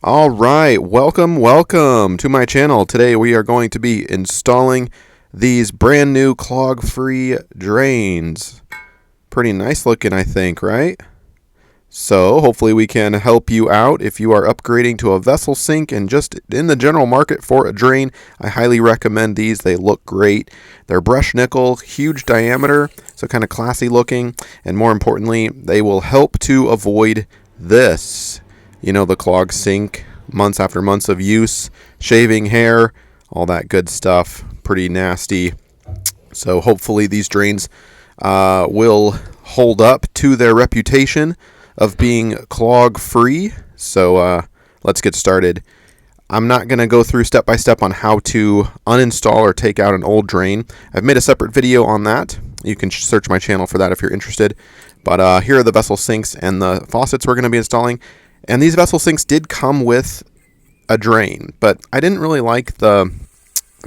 All right, welcome to my channel. Today we are going to be installing these brand new clog-free drains. Pretty nice looking, I think, right? So hopefully we can help you out if you are upgrading to a vessel sink and just in the general market for a drain. I highly recommend these. They look great. They're brushed nickel, huge diameter, so kind of classy looking, and more importantly, they will help to avoid this. You know, the clog sink, months after months of use, shaving hair, all that good stuff. Pretty nasty. So hopefully these drains will hold up to their reputation of being clog-free. So let's get started. I'm not going to go through step by step on how to uninstall or take out an old drain. I've made a separate video on that. You can search my channel for that if you're interested. But here are the vessel sinks and the faucets we're going to be installing. And these vessel sinks did come with a drain, but I didn't really like the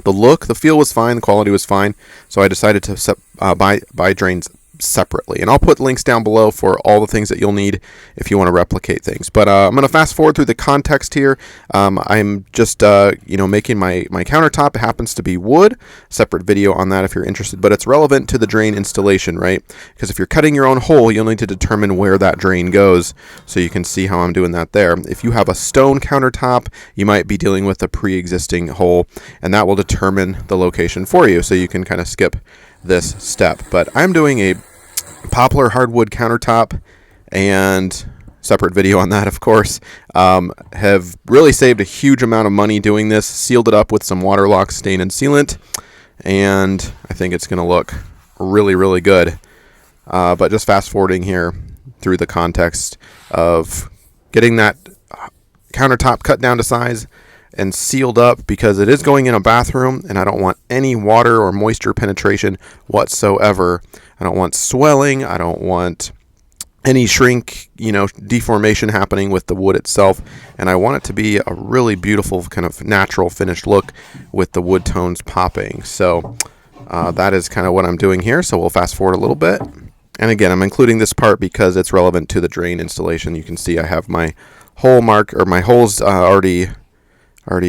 look. The feel was fine, the quality was fine, so I decided to buy drains separately. And I'll put links down below for all the things that you'll need if you want to replicate things. But I'm going to fast forward through the context here. I'm just making my countertop. It happens to be wood. Separate video on that if you're interested, but it's relevant to the drain installation, right? Because if you're cutting your own hole, you'll need to determine where that drain goes, so you can see how I'm doing that there. If you have a stone countertop, you might be dealing with a pre-existing hole, and that will determine the location for you, so you can kind of skip this step. But I'm doing a poplar hardwood countertop, and separate video on that, of course. Have really saved a huge amount of money doing this. Sealed it up with some waterlock stain and sealant, and I think it's going to look really, really good. But just fast forwarding here through the context of getting that countertop cut down to size and sealed up, because it is going in a bathroom and I don't want any water or moisture penetration whatsoever. I don't want swelling. I don't want any shrink, deformation happening with the wood itself. And I want it to be a really beautiful kind of natural finished look with the wood tones popping. So that is kind of what I'm doing here. So we'll fast forward a little bit. And again, I'm including this part because it's relevant to the drain installation. You can see I have my hole mark, or my holes already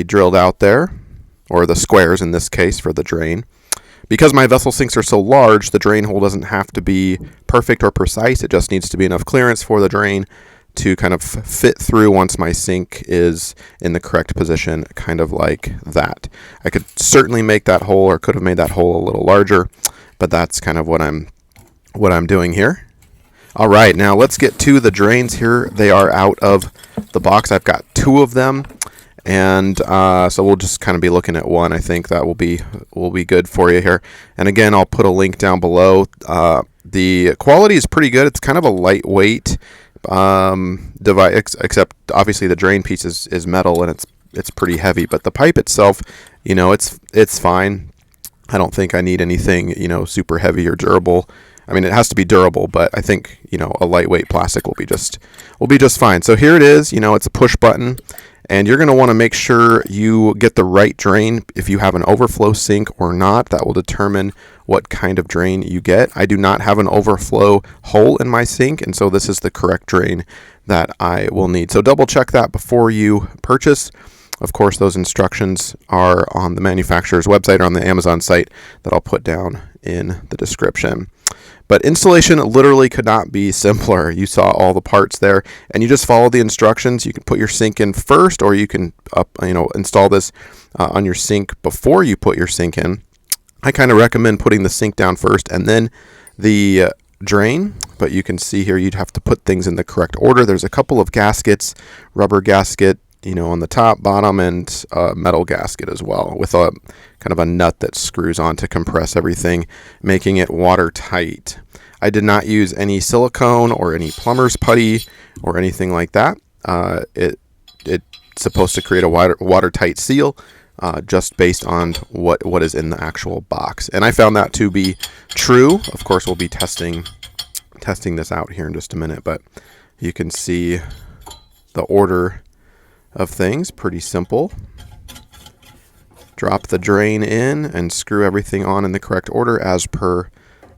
drilled out there, or the squares in this case for the drain. Because my vessel sinks are so large, the drain hole doesn't have to be perfect or precise. It just needs to be enough clearance for the drain to kind of fit through once my sink is in the correct position, kind of like that. I could certainly make that hole, or could have made that hole a little larger, but that's kind of what I'm doing here. All right, now let's get to the drains. Here they are out of the box. I've got two of them. And so we'll just kind of be looking at one. I think that will be good for you here. And again, I'll put a link down below. The quality is pretty good. It's kind of a lightweight device, except obviously the drain piece is metal and it's pretty heavy. But the pipe itself, it's fine. I don't think I need anything super heavy or durable. I mean, it has to be durable, but I think a lightweight plastic will be just fine. So here it is. It's a push button. And you're going to want to make sure you get the right drain. If you have an overflow sink or not, that will determine what kind of drain you get. I do not have an overflow hole in my sink, and so this is the correct drain that I will need. So double check that before you purchase. Of course, those instructions are on the manufacturer's website or on the Amazon site that I'll put down in the description. But installation literally could not be simpler. You saw all the parts there, and you just follow the instructions. You can put your sink in first, or you can install this on your sink before you put your sink in. I kind of recommend putting the sink down first and then the drain, but you can see here you'd have to put things in the correct order. There's a couple of gaskets, rubber gasket, on the top, bottom, and metal gasket as well, with a kind of a nut that screws on to compress everything, making it watertight. I did not use any silicone or any plumber's putty or anything like that. It's supposed to create a watertight seal, just based on what is in the actual box. And I found that to be true. Of course, we'll be testing this out here in just a minute, but you can see the order of things. Pretty simple. Drop the drain in and screw everything on in the correct order as per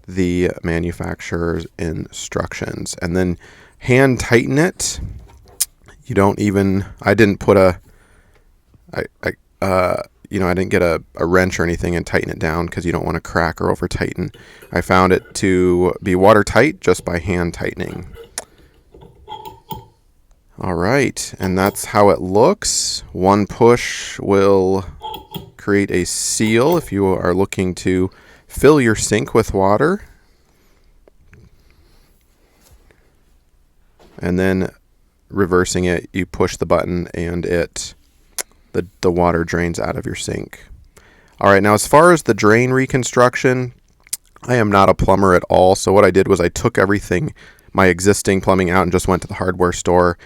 the manufacturer's instructions, and then hand tighten it You don't even, I didn't put a, I didn't get a wrench or anything and tighten it down because you don't want to crack or over tighten. I found it to be watertight just by hand tightening. All right, and that's how it looks. One push will create a seal if you are looking to fill your sink with water. And then reversing it, you push the button and the water drains out of your sink. All right, now as far as the drain reconstruction, I am not a plumber at all. So what I did was I took everything, my existing plumbing out, and just went to the hardware store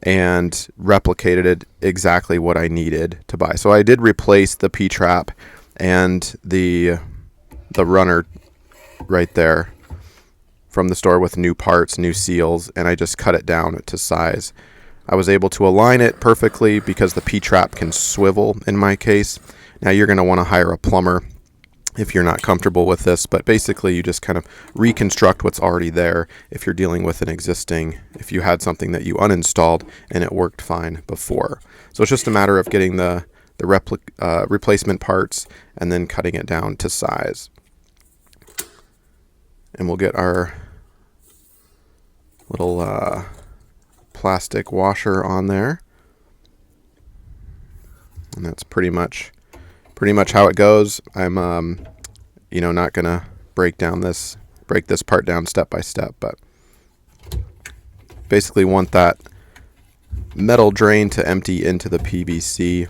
and replicated it exactly what I needed to buy. So I did replace the P-trap and the runner right there from the store with new parts, new seals, and I just cut it down to size. I was able to align it perfectly because the P-trap can swivel in my case. Now you're going to want to hire a plumber if you're not comfortable with this, but basically you just kind of reconstruct what's already there if you're dealing with an existing, if you had something that you uninstalled and it worked fine before. So it's just a matter of getting the replacement parts and then cutting it down to size. And we'll get our little plastic washer on there. And that's pretty much how it goes. I'm not gonna break this part down step by step, but basically want that metal drain to empty into the PVC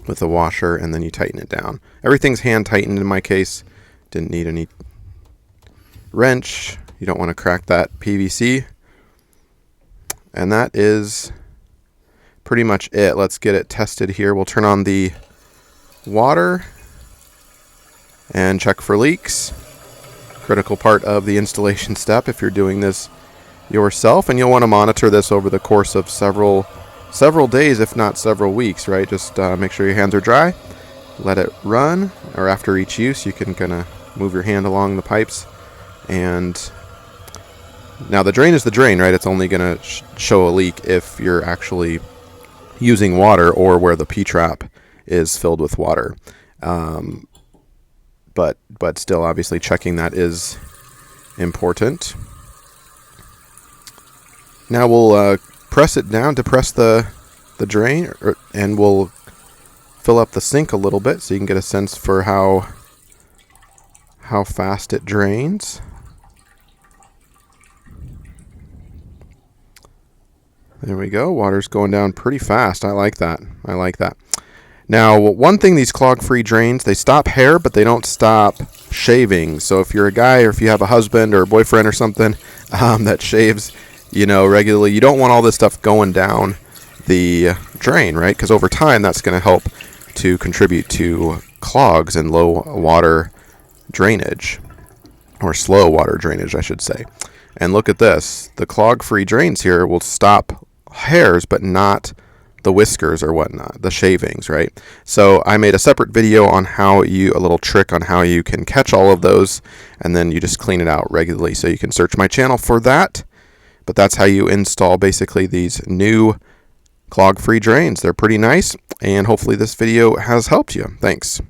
with the washer, and then you tighten it down. Everything's hand tightened in my case. Didn't need any wrench. You don't want to crack that PVC. And that is pretty much it. Let's get it tested here. We'll turn on the water and check for leaks. Critical part of the installation step if you're doing this yourself, and you'll want to monitor this over the course of several days, if not several weeks, right? Just make sure your hands are dry, let it run, or after each use you can kind of move your hand along the pipes. And now the drain is the drain, right? It's only going to show a leak if you're actually using water or where the P-trap is filled with water. But still, obviously, checking that is important. Now we'll press it down to press the drain, and we'll fill up the sink a little bit so you can get a sense for how fast it drains. There we go. Water's going down pretty fast. I like that. Now, one thing, these clog-free drains, they stop hair, but they don't stop shaving. So if you're a guy, or if you have a husband or a boyfriend or something that shaves, regularly, you don't want all this stuff going down the drain, right? Because over time, that's going to help to contribute to clogs and low water drainage, or slow water drainage, I should say. And look at this. The clog-free drains here will stop hairs, but not the whiskers or whatnot, the shavings, right? So I made a separate video on a little trick on how you can catch all of those, and then you just clean it out regularly. So you can search my channel for that. But that's how you install basically these new clog-free drains. They're pretty nice, and hopefully this video has helped you. Thanks.